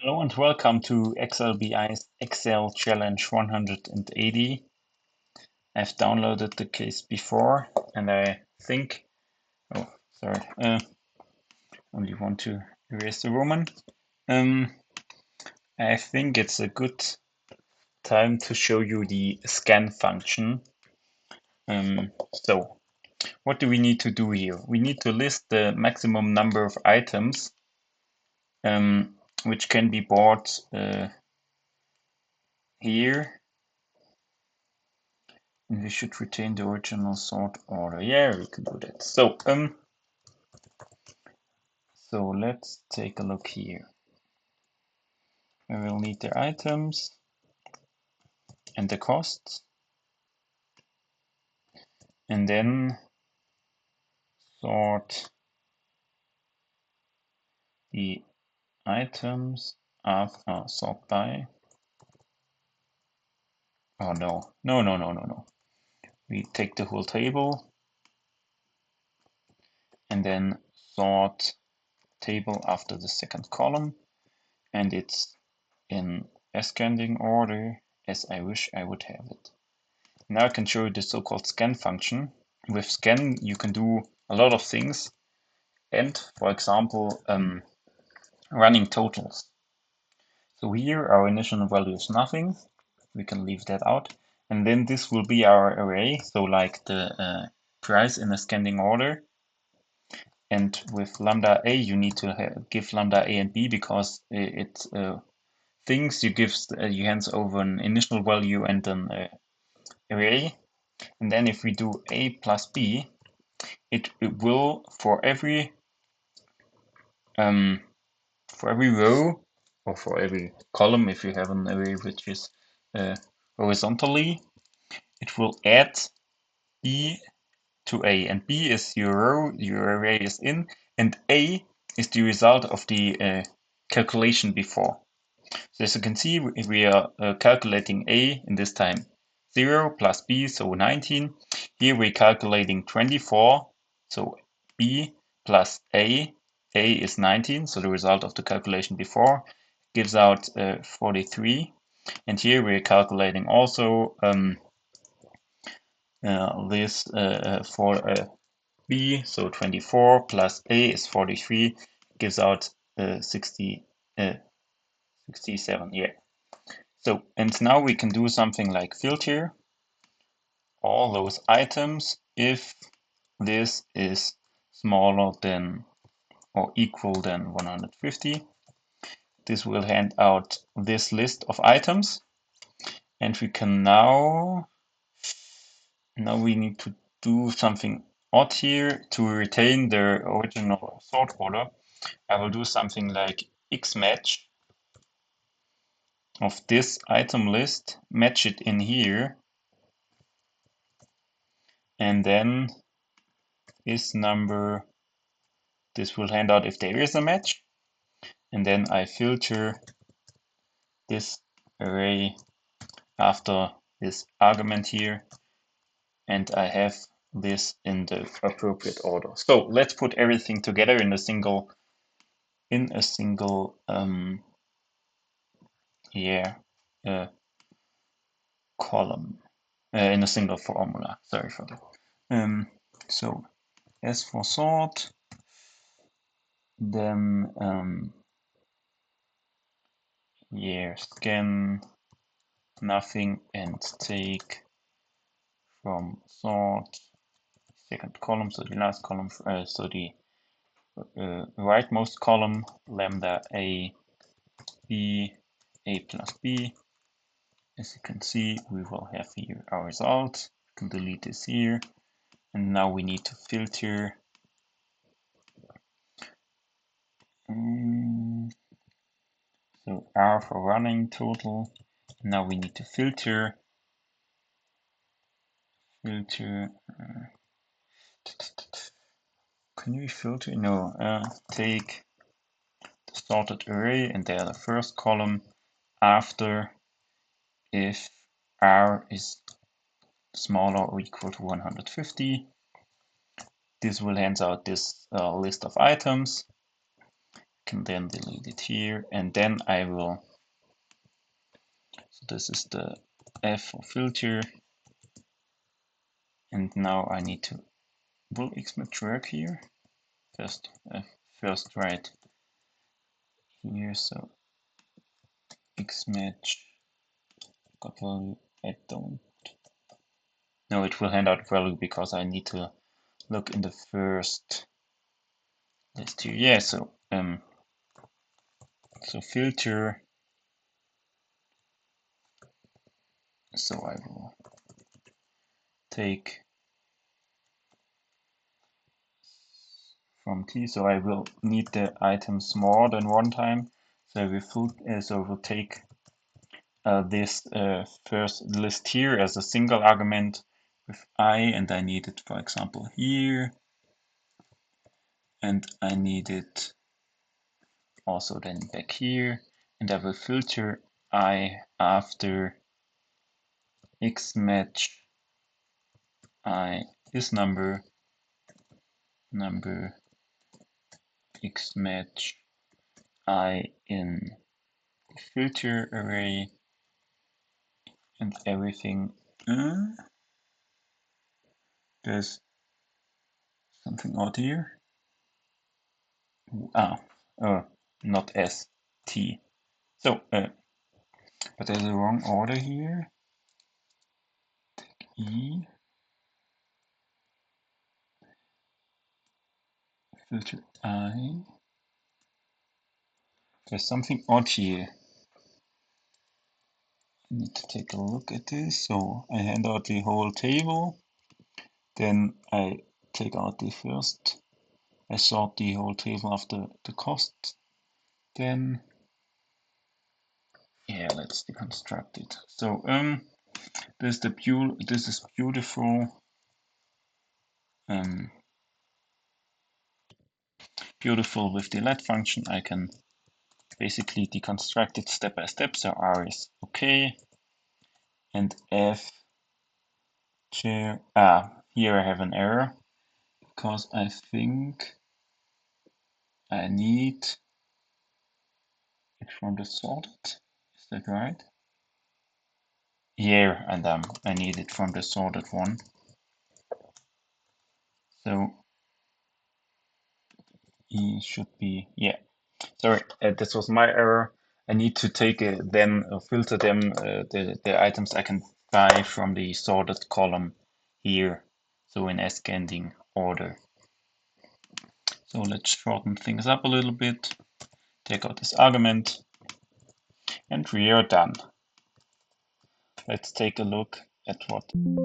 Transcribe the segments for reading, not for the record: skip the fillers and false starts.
Hello and welcome to XLBI's Excel Challenge 180. I've downloaded the case before and I think, oh, sorry, only want to erase the Roman. I think it's a good time to show you the scan function. So what do we need to do here? We need to list the maximum number of items which can be bought here. And we should retain the original sort order. Yeah, we can do that. So let's take a look here. We will need the items and the costs, and then sort the items sort by. Oh no. We take the whole table and then sort table after the second column, and it's in ascending order as I wish I would have it. Now I can show you the so-called scan function. With scan, you can do a lot of things, and for example, running totals. So here our initial value is nothing. We can leave that out. And then this will be our array. So like the price in ascending order. And with lambda a, you need to give lambda a and b because it thinks you hands over an initial value and an array. And then if we do a plus b, it will for every row or for every column, if you have an array which is horizontally, it will add b to a, and b is your row your array is in, and a is the result of the calculation before. So as you can see, we are calculating a in this time 0 plus b, so 19. Here we're calculating 24, so b plus a is 19, so the result of the calculation before gives out 43. And here we're calculating also this for b, so 24 plus a is 43, gives out 67, yeah. So, and now we can do something like filter all those items if this is smaller than or equal than 150. This will hand out this list of items, and we can now we need to do something odd here to retain the original sort order. I will do something like XMATCH of this item list, match it in here, and then ISNUMBER, this will hand out if there is a match, and then I filter this array after this argument here, and I have this in the appropriate order. So let's put everything together in a single column, in a single formula. Sorry for that. So as for sort, then scan nothing and take from sort second column, so the last column, so the rightmost column, lambda a b, a plus b. As you can see, we will have here our result. We can delete this here, and now we need to filter. So R for running total. Now we need to filter. Can we filter? No. Take the sorted array and there the first column after if R is smaller or equal to 150. This will hand out this list of items. can then delete it here, and then I will, so this is the F for filter, and now I need to, will XMATCH work here? First right here, so XMATCH got value, I don't, no, it will hand out value because I need to look in the first list here. Yeah, so filter, so I will take from T, so I will need the items more than one time. So I will take this first list here as a single argument with I, and I need it, for example, here, and I need it also then back here, and I will filter I after XMATCH I ISNUMBER number XMATCH I in filter array, and everything. There's something odd here. Not S, T. So, but there's a wrong order here. Take E, filter I. There's something odd here. I need to take a look at this. So I hand out the whole table. Then I take out the first. I sort the whole table after the cost. Then, yeah, let's deconstruct it. So this is beautiful. Beautiful with the let function. I can basically deconstruct it step by step. So R is okay, and F chair. Here I have an error because I think I need it from the sorted. Is that right? Yeah, and I need it from the sorted one. So E should be, yeah. Sorry, this was my error. I need to take then filter them the items I can buy from the sorted column here, so in ascending order. So let's shorten things up a little bit, take out this argument, and we are done. Let's take a look at what am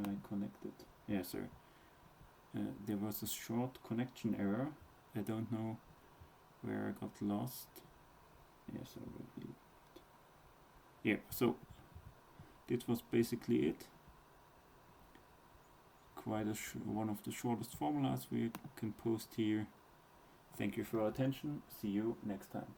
I connected? Yeah, sorry. There was a short connection error. I don't know where I got lost. Yes, I will be. Yeah, so this was basically it. Quite one of the shortest formulas we can post here. Thank you for your attention. See you next time.